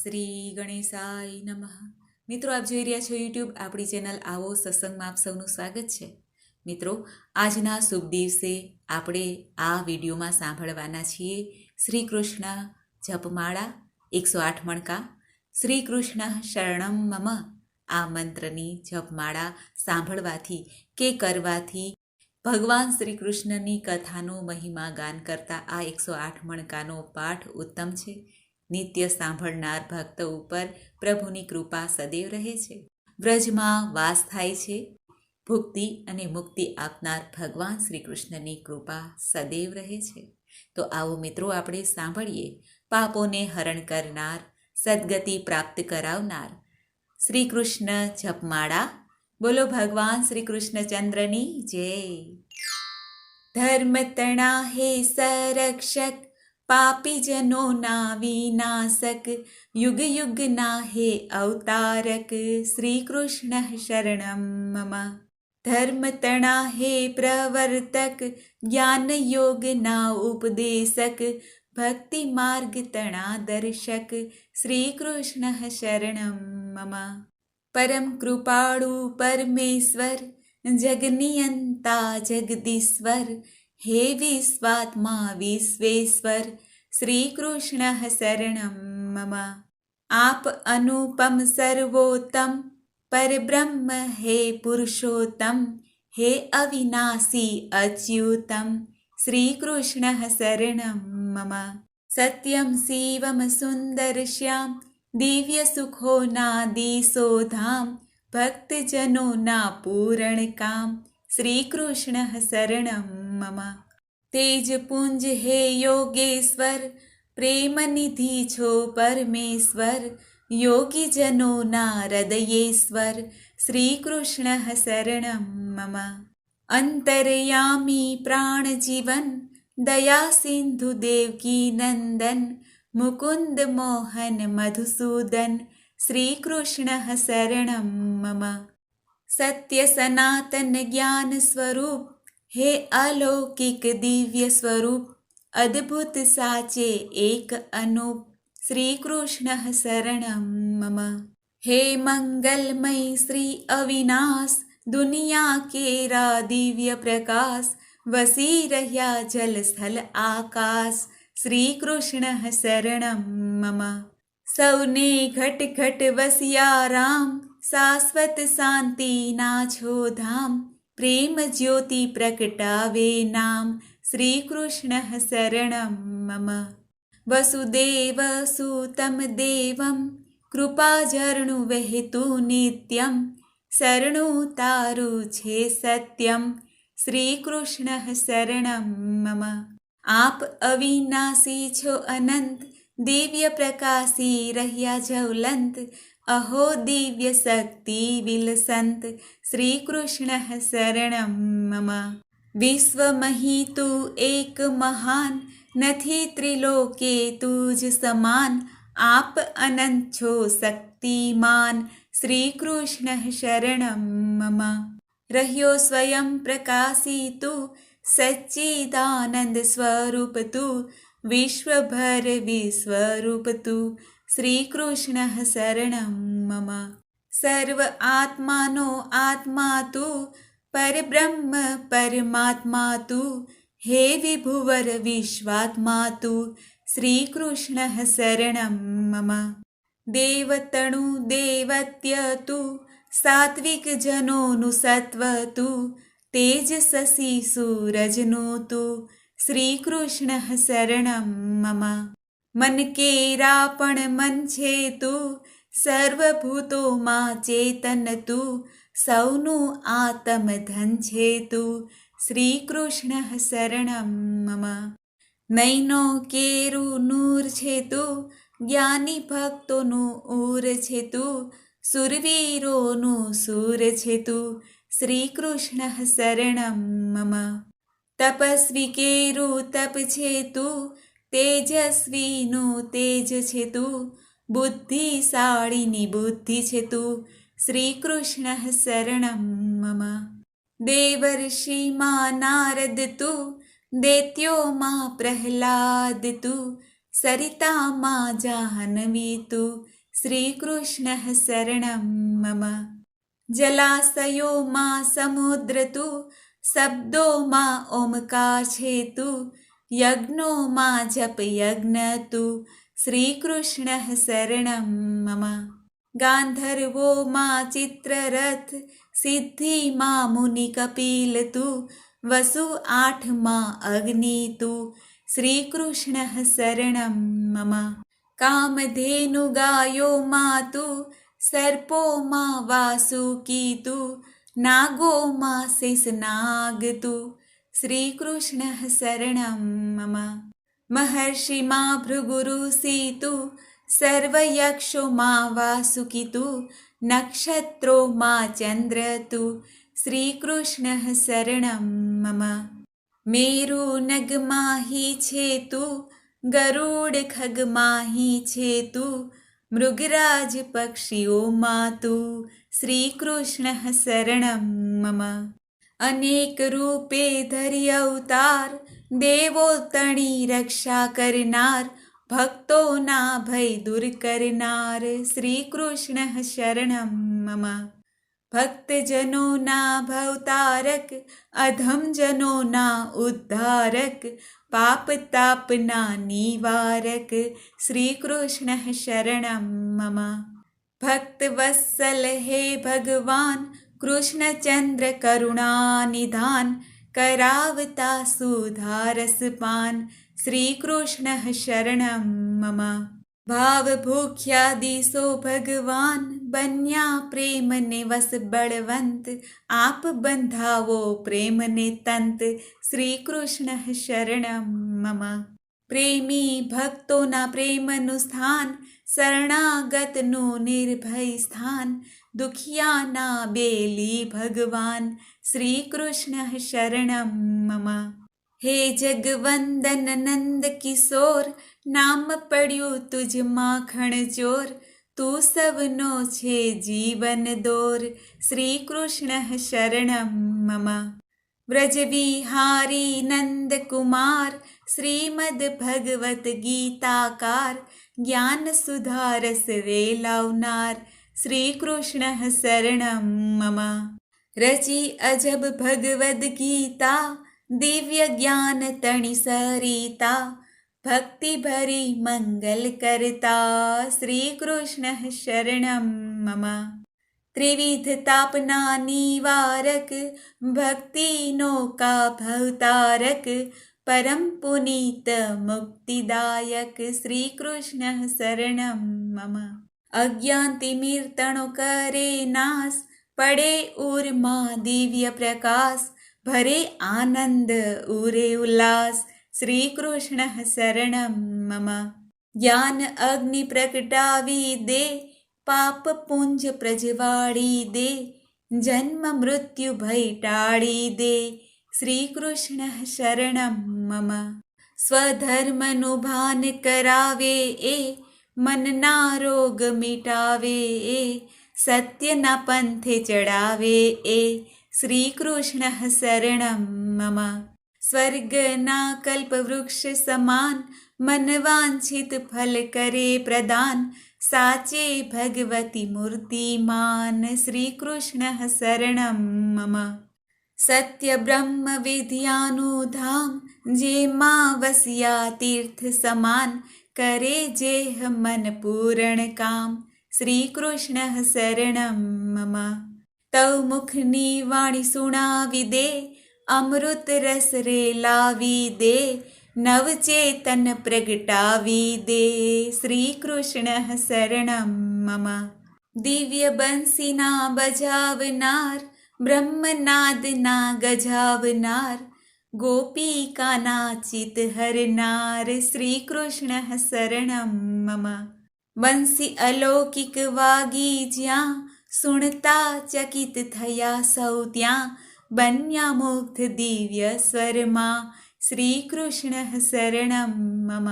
શ્રી ગણેશાય નમઃ. મિત્રો, આપ જોઈ રહ્યા છો યુટ્યુબ આપણી ચેનલ આવો સત્સંગમાં આપ સૌનું સ્વાગત છે. મિત્રો, આજના શુભ દિવસે આપણે આ વિડીયોમાં સાંભળવાના છીએ શ્રી કૃષ્ણ જપમાળા 108 મણકા શ્રી કૃષ્ણ શરણમ મમ. આ મંત્રની જપમાળા સાંભળવાથી કે કરવાથી ભગવાન શ્રી કૃષ્ણની કથાનો મહિમા ગાન કરતા આ 108 મણકાનો પાઠ ઉત્તમ છે. નિત્ય સાંભળનાર ભક્ત ઉપર પ્રભુની કૃપા સદૈવ રહે છે. વ્રજમાં વાસ થાય છે. ભુક્તિ અને મુક્તિ આપનાર ભગવાન શ્રી કૃષ્ણની કૃપા સદૈવ રહે છે. તો આવો મિત્રો, આપણે સાંભળીએ પાપોને હરણ કરનાર, સદગતિ પ્રાપ્ત કરાવનાર શ્રી કૃષ્ણ જપમાળા. બોલો ભગવાન શ્રી કૃષ્ણચંદ્રની જય. ધર્મ તણા હે સંરક્ષક, પાપીજનોના વિનાશક, યુગ યુગના હે અવતારક, શ્રી કૃષ્ણ શરણમ મમ. ધર્મ તણા હે પ્રવર્તક, જ્ઞાન યોગના ઉપદેશક, ભક્તિ માર્ગ તણા દર્શક, શ્રી કૃષ્ણ શરણમ મમ. પરમ કૃપાળુ પરમેશ્વર, જગનિયંતા જગદીશ્વર, હે વિશ્વાત્મા વિશ્વેશ્વર, શ્રી કૃષ્ણ શરણમ મમ. આપ અનુપમ સર્વોત્તમ, પરબ્રહ્મ હે પુરુષોત્તમ, હે અવિનાશી અચ્યુતમ, શ્રી કૃષ્ણ શરણમ મમ. સત્યમ શિવમ સુંદર શ્યામ, દિવ્ય સુખોના દિશોધામ, ભક્તજનોના પૂરણ કામ, શ્રી કૃષ્ણ શરણમ મમ. તેજપુંજ હે યોગેશ્વર, પ્રેમનિધિ છો પરમેશ્વર, યોગીજનોના હૃદયેશ્વર, શ્રી કૃષ્ણ શરણમ મમ. અંતર્યામી પ્રાણજીવન, દયા સિંધુ દેવકી નંદન, મુકુંદ મોહન મધુસૂદન, શ્રી કૃષ્ણ શરણમ મમ. સત્ય સનાતન જ્ઞાન સ્વરૂપ, હે અલૌકિક દિવ્ય સ્વરૂપ, અદ્ભુત સાચે એક અનુપ, શ્રી કૃષ્ણ શરણમ મમ. હે મંગલમય શ્રી અવિનાશ, દુનિયા કેરા દિવ્ય પ્રકાશ, વસી રહ્યા જલ સ્થલ આકાશ, શ્રી કૃષ્ણ શરણમ મમ. સૌને ઘટ ઘટ વસિયા રામ, શાશ્વત શાંતિના છો ધામ, પ્રેમ જ્યોતિ પ્રગટાવે નામ, શ્રી કૃષ્ણ શરણમ મમ. વસુદેવ સુતમ દેવમ, કૃપા ઝરણું વહેતું નિત્યમ, શરણું તારું છે સત્યમ, શ્રી કૃષ્ણ શરણમ મમ. આપ અવિનાશી છો અનંત, દિવ્ય પ્રકાશી રહ્યા જ્વલંત, અહો દિવ્ય શક્તિ વિલસંત, શ્રી કૃષ્ણ શરણમ મમ. વિશ્વમહી તું એક મહાન, નથી ત્રિલોકે તુજ સમાન, આપ અનંત છો શક્તિમાન, શ્રી કૃષ્ણ શરણમ મમ. રહ્યો સ્વયં પ્રકાશી તું, સચ્ચિદાનંદ સ્વરૂપ તું, વિશ્વભર વિશ્વરૂપ તું, શ્રી કૃષ્ણ શરણમ મમ. સર્વ આત્માનો આત્મા તું, પરબ્રહ્મ પરમાત્મા તું, હે વિભુવર વિશ્વાત્મા તું, શ્રી કૃષ્ણ શરણમ મમ. દેવતણુ દેવત્ય તું, સાત્વિક જનોનું સત્વ તું, તેજ શશી સૂરજનું તું, શ્રી કૃષ્ણ શરણમ મમ. મન કેરા પણ મન છે તું, સર્વભૂતોમાં ચેતન તું, સૌનું આત્મધન છે તું, શ્રી કૃષ્ણ શરણમ મમ. નૈનો કેરું નૂર છે તું, જ્ઞાની ભક્તોનું ઉર છે તું, સુરવીરોનું સૂર છે તું, શ્રી કૃષ્ણ શરણમ મમ. તપસ્વી કેરું તપ છે તું, તેજસ્વીનું તેજ છે તું, બુદ્ધિશાળીની બુદ્ધિ છે તું, શ્રી કૃષ્ણ શરણમ મમ. દેવર્ષિમાં નારદ તું, દૈત્યોમાં પ્રહલાદ તું, सरितामा जाह्नवी तु श्रीकृष्णः शरणं मम जलाशयो मा समुद्र तु शब्दो मा ओमकार छेतु यज्ञो मा जप यज्ञ तु श्रीकृष्णः शरणं मम गान्धर्वो मा चित्ररथ सिद्धि मा मुनि कपिल तु वसु आठ मा अग्नि तु श्रीकृष्णः शरणं मम कामधेनु गायो मा तु सर्पो मा वासुकी तु नागो मा शेषनाग तु श्रीकृष्णः शरणं मम महर्षि मा भृगुरुषि तु सर्वयक्षो मा वासुकी तु नक्षत्रो मा चन्द्र तु श्रीकृष्णः शरणं मम मेरु नगमाहि छेतु गरुड खगमाहि छेतु मृगराज पक्षियो मातु श्रीकृष्णः शरणं मम अनेक रूपे धरि अवतार देवो तणी रक्षा करनार भक्तो ना भय दूर करनार श्रीकृष्णः शरणं मम भक्तजनो ना भवतारक अधम जनो ना उद्धारक पाप ताप ना निवारक श्रीकृष्णः शरणं मम भक्त वत्सल हे भगवान कृष्णचंद्र करुणा निधान करावता सुधारस पान श्रीकृष्णः शरणं मम भाव भूख्या दिसो भगवान बन्या प्रेम ने वस बलवंत आप बंधावो प्रेम ने तंत श्रीकृष्णः शरणं मम प्रेमी भक्तो ना प्रेम नु स्थान शरणागत नु निर्भय स्थान दुखिया ना बेली भगवान श्रीकृष्णः शरणं मम हे जगवंदन नंद किशोर नाम पड्યું तुझ माखण चोर तू सबनो छे जीवन दोर श्रीकृष्णः शरणं मम व्रजविहारी नंद कुमार श्रीमद् भगवत गीताकार ज्ञान सुधारस वेलावनार श्रीकृष्णः शरणं मम रचि अजब भगवद गीता दिव्य ज्ञान तणि सरिता भक्ति भरी मंगल करता श्रीकृष्णः शरणं मम त्रिविध तापना निवारक भक्ति नौका भवतारक परम पुनीत मुक्तिदायक श्रीकृष्णः शरणं मम अज्ञान तिमिर्तणो करे नाश पड़े उर्मा दिव्य प्रकाश भरे आनंद उरे उल्लास श्रीकृष्णः शरणं मम ज्ञान अग्नि प्रकटावी दे पाप पुंज प्रज्वाड़ी दे जन्म मृत्यु भय टाड़ी दे श्रीकृष्णः शरणं मम स्वधर्मनु भान करावे ए मन ना रोग मिटावे ए सत्य ना पंथे चढ़ावे ए श्रीकृष्णः शरणं मम स्वर्ग ना कल्प वृक्ष समान मनवांछित फल करे प्रदान साचे भगवती मूर्तिमान श्रीकृष्णः शरणं मम सत्य ब्रह्म विद्यानुधाम जे मां वसिया तीर्थ समान करे जेह मन पूर्ण काम श्रीकृष्णः शरणं मम तव मुखनी वाणी सुनावी दे अमृत रस रे लावी दे नव चेतन प्रगटावी दे श्रीकृष्णः शरणं मम दिव्य बंसी ना बजावनार ब्रह्मनाद ना गजावनार गोपिका नाचित हरनार श्रीकृष्णः शरणं मम बंसी अलौकिक वागी ज्या सुनता चकित थया सौ त्या बन्या मुग्ध दिव्य स्वरमा श्रीकृष्णः शरणं मम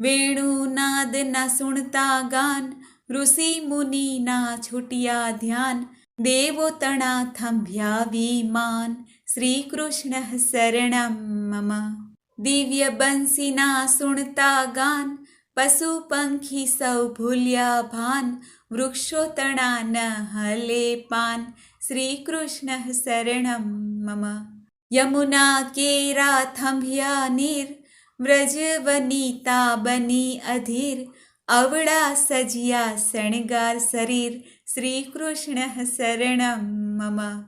वेणुनाद न सुनता गान ऋषि मुनि ना छुटिया ध्यान देवो तणा थंभ्या विमान श्रीकृष्णः शरणं मम दिव्य बंसी ना सुनता गान પશુ પંખી સૌ ભૂલ્યા ભાન, વૃક્ષો તણા ન હલે પાન, શ્રી કૃષ્ણ શરણમ મમ. યમુના કેરા થંભ્યા નીર, વ્રજ વનિતા બની અધીર, અવળા સજિયા શણગાર શરીર, શ્રી કૃષ્ણ શરણમ મમ.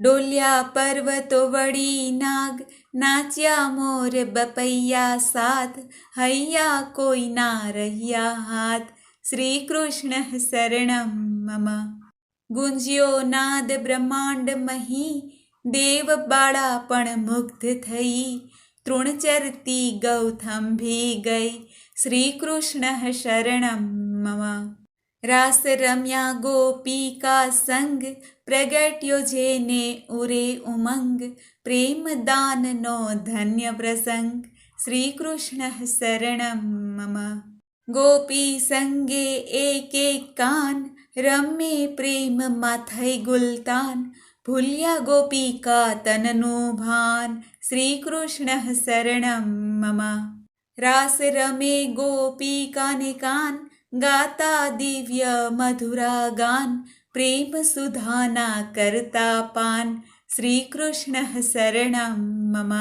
ડોલ્યા પર્વતો વળી નાગ, નાચ્યા મોર બપૈયા સાત, હૈયા કોઈ ના રહ્યા હાથ, શ્રી કૃષ્ણ શરણમ મમ. ગુંજ્યો નાદ બ્રહ્માંડ મહી, દેવ બાળા પણ મુગ્ધ થઈ, તૃણચરતી ગૌ થંભી ગઈ, શ્રી કૃષ્ણ શરણમ મમ. રાસ રમ્યા ગોપિકા સંગ, પ્રગટ્યો જેને ઉરે ઉમંગ, પ્રેમ દાનનો ધન્ય પ્રસંગ, શ્રી કૃષ્ણ શરણમ મમ. ગોપી સંગે એક એક કાન, રમે પ્રેમમાં થઈ ગુલતાન, ભૂલ્યા ગોપિકા તનનું ભાન, શ્રી કૃષ્ણ શરણમ મમ. રાસ રમે ગોપિકાને કાન, ગાતા દિવ્ય મધુરા ગાન, પ્રેમ સુધાના કરતા પાન, શ્રી કૃષ્ણ શરણમ મમ.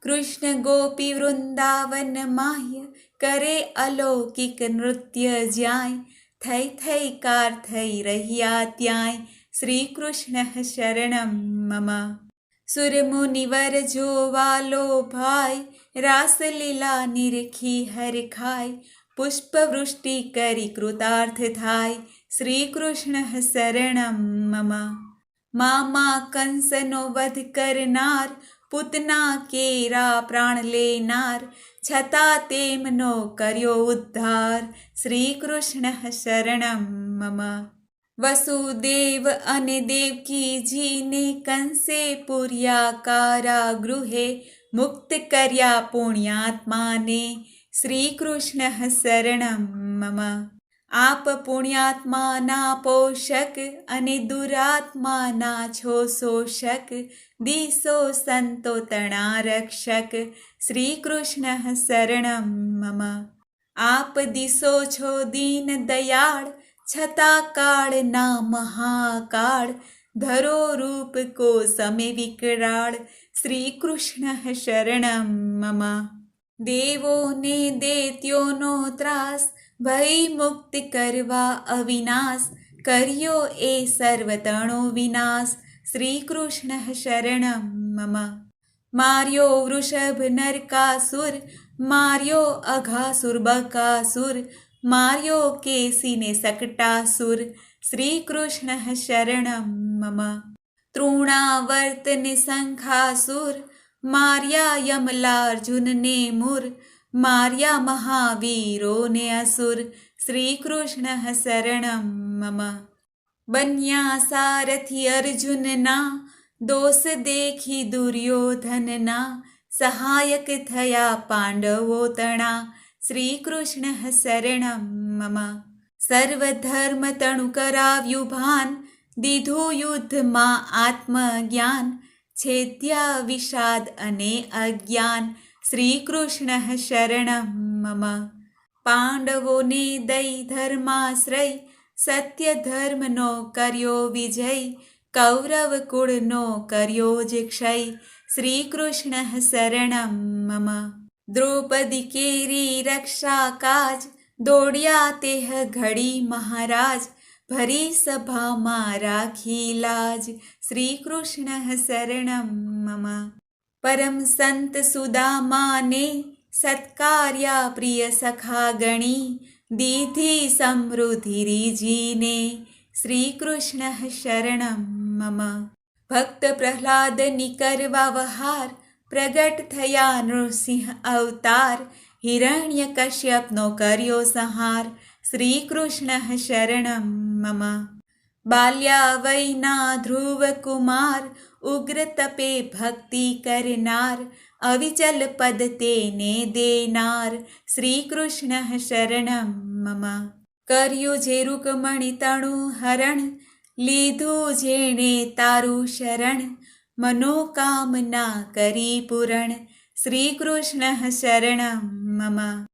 કૃષ્ણ ગોપી વૃંદાવન માહ્ય, કરે અલૌકિક નૃત્ય જ્યાંય, થઈ થઈ કાર થઈ રહ્યા ત્યાંય, શ્રી કૃષ્ણ શરણમ મમ. સુરમુનિવર જોવાલો ભાઈ, રાસલીલા નિરખી હરખાય, પુષ્પવૃષ્ટિ કરી કૃતાર્થ થાય, શ્રી કૃષ્ણ શરણમ મમ. મામા કંસનો વધ કરનાર, પૂતના કેરા પ્રાણ લેનાર, છતાં તેમનો કર્યો ઉદ્ધાર, શ્રી કૃષ્ણ શરણમ મમ. વસુદેવ અને દેવકીજીને કંસે પૂર્યા કારાગૃહે, મુક્ત કર્યા પુણ્યાત્માને, શ્રી કૃષ્ણ શરણમ મમ. આપ પુણ્યાત્માના પોષક, અને દુરાત્માના છો શોષક, દિશો સંતો તણા રક્ષક, શ્રી કૃષ્ણ શરણમ મમ. આપ દિશો છો દીન દયાળ, છતાં કાળના મહાકાળ, ધરો રૂપ કો સમે વિકરાળ, શ્રી કૃષ્ણ શરણમ મમ. દેવોને દૈત્યોનો ત્રાસ, ભય મુક્ત કરવા અવિનાશ, કર્યો એ સર્વતણો વિનાશ, શ્રી કૃષ્ણ શરણમ મમ. માર્યો વૃષભ નરકાસુર, માર્યો અઘાસુર બકાસુર, માર્યો કેસીને સકટાસુર, શ્રી કૃષ્ણ શરણમ મમ. તૃણાવર્તને શંખાસુર, માર્યા યમલાર્જુનને મુર, માર્યા મહાવીરોને અસુર, શ્રી કૃષ્ણ શરણમ મમ. બન્યા સારથી અર્જુનના, દોષ દેખી દુર્યોધનના, સહાયક થયા પાંડવો તણા, શ્રી કૃષ્ણ શરણમ મમ. સર્વધર્મ તણુ કરાવ્યું ભાન, દીધું યુદ્ધમાં આત્મજ્ઞાન, છેદ્યા વિષાદ અને અજ્ઞાન, શ્રી કૃષ્ણ શરણમ મમ. પાંડવોને દઈ ધર્માશ્રય, સત્ય ધર્મનો કર્યો વિજય, કૌરવ કુળનો કર્યો જ ક્ષય, શ્રી કૃષ્ણ શરણમ મમ. દ્રૌપદી કેરી રક્ષા કાજ, દોડ્યા તેહ ઘડી મહારાજ, ભરી સભામાં રાખી લાજ, શ્રી કૃષ્ણ શરણમ મમ. પરમ સંત સુદામાને, સત્કાર્યા પ્રિય સખા ગણી, દીધી સમૃદ્ધિ રીજીને, શ્રી કૃષ્ણ શરણમ મમ. ભક્ત પ્રહલાદની કરવા વહાર, પ્રગટ થયા નૃસિંહ અવતાર, હિરણ્ય કશ્યપનો કર્યો સંહાર, શ્રી કૃષ્ણ શરણમ મમ. બાલ્યાવયના ધ્રુવ કુમાર, ઉગ્ર તપે ભક્તિ કરનાર, અવિચલ પદ તેને દેનાર, શ્રી કૃષ્ણ શરણમ મમ. કર્યું જે રૂકમણિ તણુ હરણ, લીધું જેણે તારું શરણ, મનોકામના કરી પૂરણ, શ્રી કૃષ્ણ શરણમ મમ.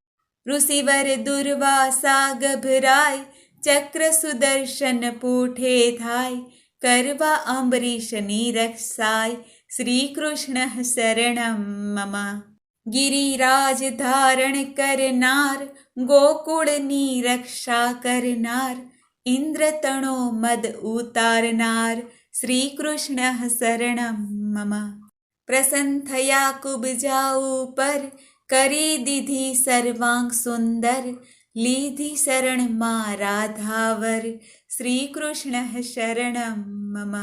ऋषिवर दुर्वासा गभराय ચક્ર સુદર્શન પૂઠે થાય કરવા અંબરીશની રક્ષાય શ્રી કૃષ્ણ શરણમ મમ ગિરિરાજ ધારણ કરનાર ગોકુળની રક્ષા કરનાર ઇન્દ્રતણો મદ ઉતારનાર શ્રી કૃષ્ણ શરણમ મમ પ્રસન્ન થયા કુબજા ઉપર કરી દીધી સર્વાંગ સુંદર લીધી શરણ માં રાધાવર શ્રી કૃષ્ણ શરણમ મમ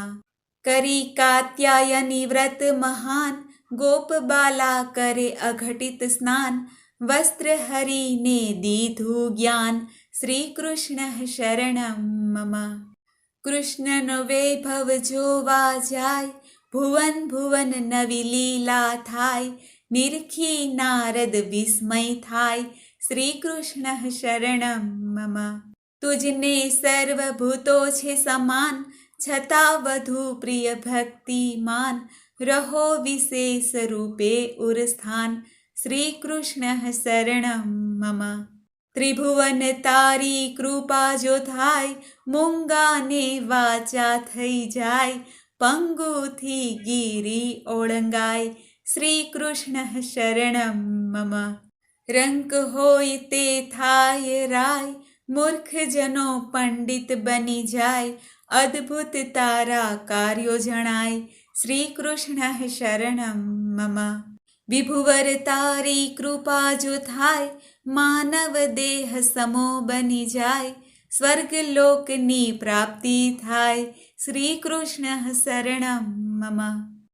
કરી કાત્યાયની વ્રત મહાન ગોપબાલા કરે અઘટિત સ્નાન વસ્ત્ર હરીને દીધું જ્ઞાન શ્રી કૃષ્ણ શરણમ મમ કૃષ્ણનો વૈભવ જોવા જાય ભુવન ભુવન નવી લીલા થાય નિરખી નારદ વિસ્મય થાય શ્રી કૃષ્ણ શરણમ મમ તુજને સર્વભૂતો છે સમાન છતાં વધુ પ્રિય ભક્તિમાન રહો વિશેષ રૂપે ઉરસ્થાન શ્રી કૃષ્ણ શરણમ મમ ત્રિભુવન તારી કૃપા જો થાય મૂંગાને વાચા થઈ જાય પંગુથી ગીરી ઓળંગાય શ્રી કૃષ્ણ શરણમ મમ રંક હોય તે થાય રાય મૂર્ખજનો પંડિત બની જાય અદ્ભુત તારા કાર્યો જણાય શ્રી કૃષ્ણ શરણમ મમ વિભુવર તારી કૃપા જો થાય માનવ દેહ સમો બની જાય સ્વર્ગલોકની પ્રાપ્તિ થાય શ્રી કૃષ્ણ શરણમ મમ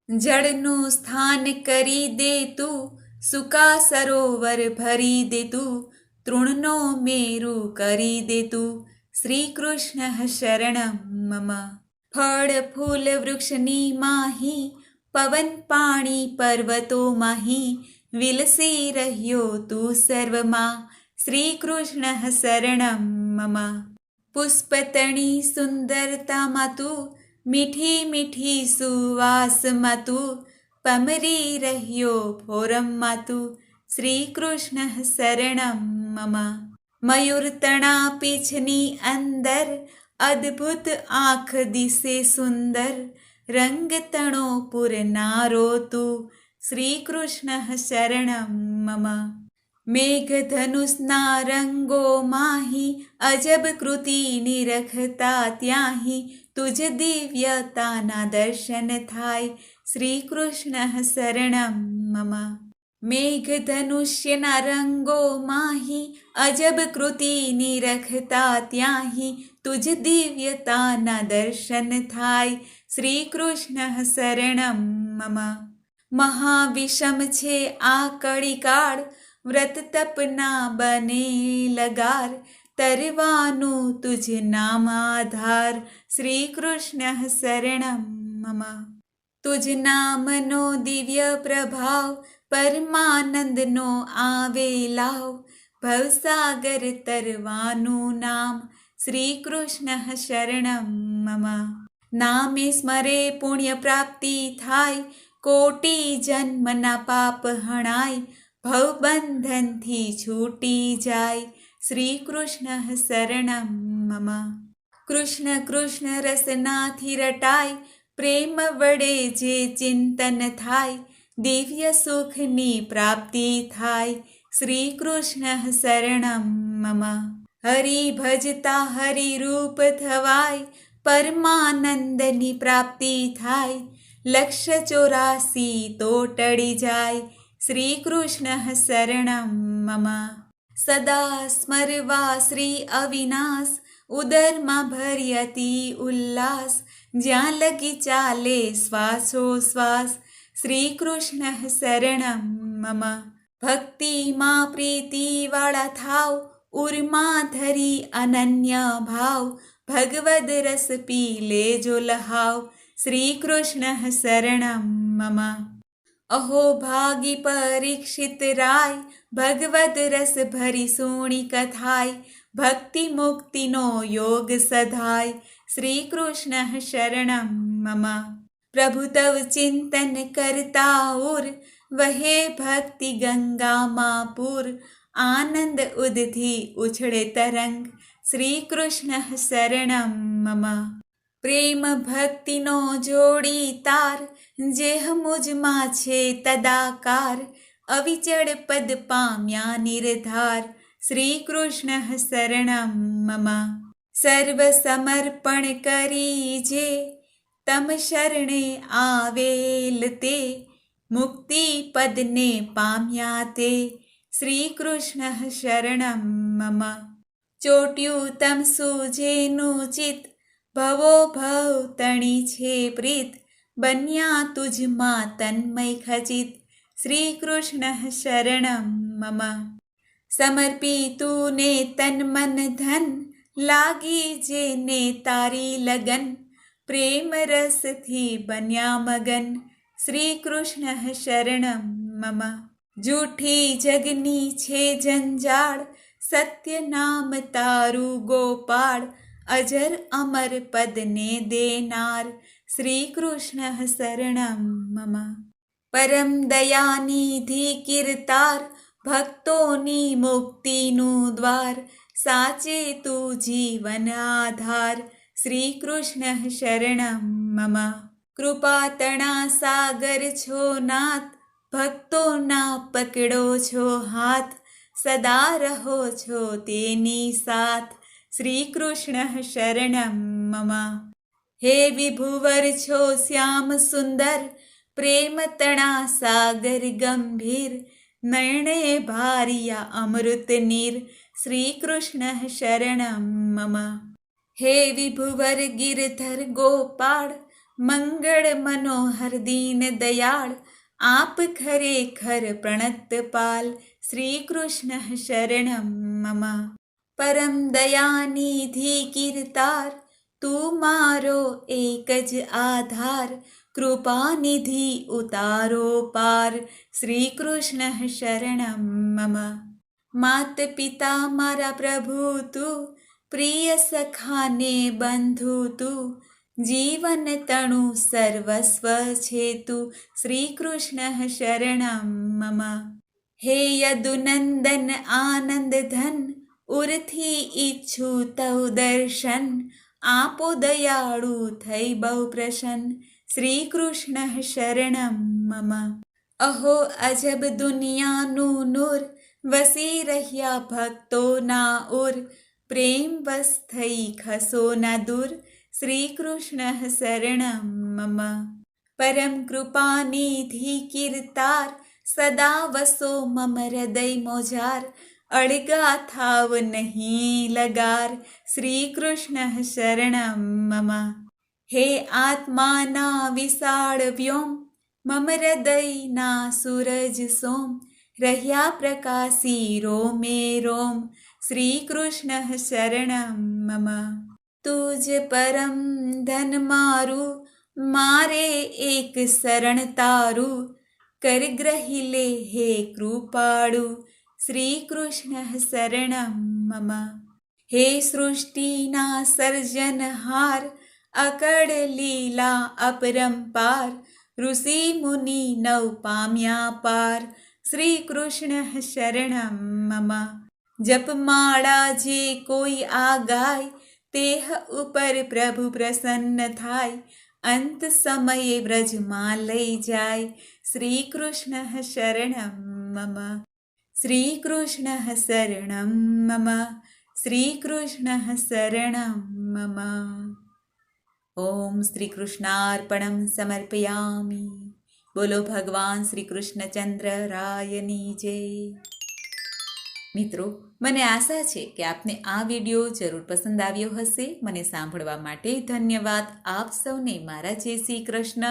જળનું સ્થાન કરી દે તું સુકા સરોવર ભરી દે તું તૃણનો મેરુ કરી દે તું શ્રી કૃષ્ણ શરણમ મમ ફળ ફૂલ વૃક્ષની માહી પવન પાણી પર્વતો માહી વિલસી રહ્યો તું સર્વમાં શ્રી કૃષ્ણ શરણમ મમ પુષ્પતણી સુંદરતામાં તું મીઠી મીઠી સુવાસમાં તું પમરી રહ્યો ફોરમમાં તું શ્રી કૃષ્ણ શરણમ મમ મયુરતણા પીછની અંદર અદ્ભુત આંખ દિશે સુંદર રંગતણો પૂરનારો તું શ્રી કૃષ્ણ શરણમ મમ મેઘધનુષના રંગો માહી અજબ કૃતિ નિરખતા ત્યાહી તુજ દિવ્યતાના દર્શન થાય શ્રી કૃષ્ણ શરણમ મમ મેઘધનુષ્યના રંગો માહી અજબ કૃતિ નિરખતા ત્યાહી તુજ દિવ્યતાના દર્શન થાય શ્રી કૃષ્ણ શરણમ મમ મહાવિષમ છે આ કળીકાળ વ્રત તપના બને લગાર તરવાનું તુજ નામ આધાર શ્રી કૃષ્ણ શરણમ મમ તુજ નામનો દિવ્ય પ્રભાવ પરમાનંદનો આવે લાવ ભવસાગર તરવાનું નામ શ્રી કૃષ્ણ શરણમ મમ નામે સ્મરે પુણ્ય પ્રાપ્તિ થાય કોટી જન્મના પાપ હણાય ભવબંધનથી છૂટી જાય શ્રી કૃષ્ણ શરણમ મમ કૃષ્ણ કૃષ્ણ રસનાથી રટાય પ્રેમ વડે જે ચિંતન થાય દિવ્ય સુખની પ્રાપ્તિ થાય શ્રી કૃષ્ણ શરણમ મમ હરિ ભજતા હરિરૂપ થવાય પરમાનંદની પ્રાપ્તિ થાય 184 તો ટળી જાય શ્રી કૃષ્ણ શરણમ મમ સદા સ્મરવા શ્રી અવિનાશ ઉદરમાં ભર્યતી ઉલ્લાસ જ્યાં લગી ચાલે શ્વાસોશ્વાસ શ્રી કૃષ્ણ શરણમ મમ ભક્તિમાં પ્રીતિવાળા થાવ ઉર્મા ધરી અનન્ય ભાવ ભગવદ રસ પી લેજો લહાવ શ્રી કૃષ્ણ શરણમ મમ અહો ભાગી પરીક્ષિત રાય ભગવદ રસ ભરી સુણી કથાય ભક્તિ મુક્તિનો યોગ સધાય શ્રી કૃષ્ણ શરણમ મમ પ્રભુ તવ ચિંતન કરતા ઉર વહે ભક્તિ ગંગામાં પૂર આનંદ ઉદથી ઉછળે તરંગ, શ્રી કૃષ્ણ શરણમ મમ. પ્રેમ ભક્તિનો જોડી તાર, જેહ મુજમાં છે તદાકાર, અવિચળ પદ પામ્યા નિર્ધાર, શ્રી કૃષ્ણ શરણમ મમ. સર્વ સમર્પણ કરી જે તમ શરણે આવેલ તે, મુક્તિ પદને પામ્યા તે, શ્રી કૃષ્ણ શરણમ મમ. ચોટ્યું તમ સુજેનું ચિત, ભવો ભવ તણી છે પ્રીત, બન્યા તુજમાં તન્મય ખચિત, શ્રી કૃષ્ણ શરણમ મમ. સમર્પી તુને તન મન ધન, લાગી જેને તારી લગન, પ્રેમ રસથી બન્યા મગન, શ્રી કૃષ્ણ શરણમ મમ. જૂઠી જગની છે જંજાળ, સત્ય નામ તારું ગોપાળ, અજર અમર પદને દેનાર, શ્રી કૃષ્ણ શરણમ મમ. પરમ દયાનિધિ કીર્તાર, ભક્તોની મુક્તિનું દ્વાર, સાચે તું જીવન આધાર, શ્રી કૃષ્ણ શરણમ મમ. કૃપા તણા સાગર છો નાથ, ભક્તોના પકડો છો હાથ, સદા રહો છો તેની સાથ, શ્રી કૃષ્ણ શરણમ મમ. હે વિભુવર છો શ્યામ સુંદર, પ્રેમ તણા સાગર ગંભીર, નયણે ભારિયા અમૃત નીર, શ્રી કૃષ્ણ શરણમ મમ. હે વિભુવર ગિરધર ગોપાળ, મંગળ મનોહર દીન દયાળ, આપ ખરેખર પ્રણતપાલ, શ્રી કૃષ્ણ શરણમ મમ. પરમ દયાનિધિ કીર્તાર, તું મારો એક જ આધાર, કૃપાનિધિ ઉતારો પાર, શ્રી કૃષ્ણ શરણમ મમ. માત પિતા મારા પ્રભુ તું, પ્રિય સખાને બંધુ તું, જીવન તણું સર્વસ્વ છે તું, શ્રી કૃષ્ણ શરણમ મમ. હે યદુનંદન આનંદ ધન, ઉરથી ઈચ્છું તવ દર્શન, આપો દયાળુ થઈ બહુ પ્રસન્ન, શ્રી કૃષ્ણ શરણમ મમ. અહો અજબ દુનિયાનું નૂર, વસી રહ્યા ભક્તોના ઉર, પ્રેમ વશ થઈ ખસો ના દૂર, શ્રી કૃષ્ણ શરણમ મમ. પરમ કૃપાનિધિ કીર્તાર, સદા વસો મમ હૃદય મોજાર, અળગા થાવ નહીં લગાર, શ્રી કૃષ્ણ શરણમ મમ. હે આત્માના વિશાળ વ્યોમ, મમ હૃદયના સૂરજ સોમ, રહ્યા પ્રકાશી રોમે રોમ, શ્રી કૃષ્ણ શરણમ મમ. તુજ પરમ ધન મારું, મારે એક શરણ તારું, કર ગ્રહી લે હે કૃપાળુ, શ્રી કૃષ્ણ શરણમ મમ. હે સૃષ્ટિના સર્જનહાર, અકળ લીલા અપરંપાર, ઋષિ મુનિ નવ પામ્યા પાર, શ્રી કૃષ્ણ શરણમ મમ. જપમાળા જે કોઈ આ ગાય, તેહ ઉપર પ્રભુ પ્રસન્ન થાય, અંત સમયે વ્રજમાં લઈ જાય, શ્રી કૃષ્ણ શરણમ મમ. શ્રી કૃષ્ણ શરણમ મમ. શ્રી કૃષ્ણ શરણમ મમ. ઓમ શ્રી કૃષ્ણાર્પણમ સમર્પયામિ. બોલો ભગવાન શ્રી કૃષ્ણચંદ્ર રાયની જય. મિત્રો, મને આશા છે કે આપને આ વિડીયો જરૂર પસંદ આવ્યો હશે. મને સાંભળવા માટે ધન્યવાદ. આપ સૌને મારા જય શ્રી કૃષ્ણ.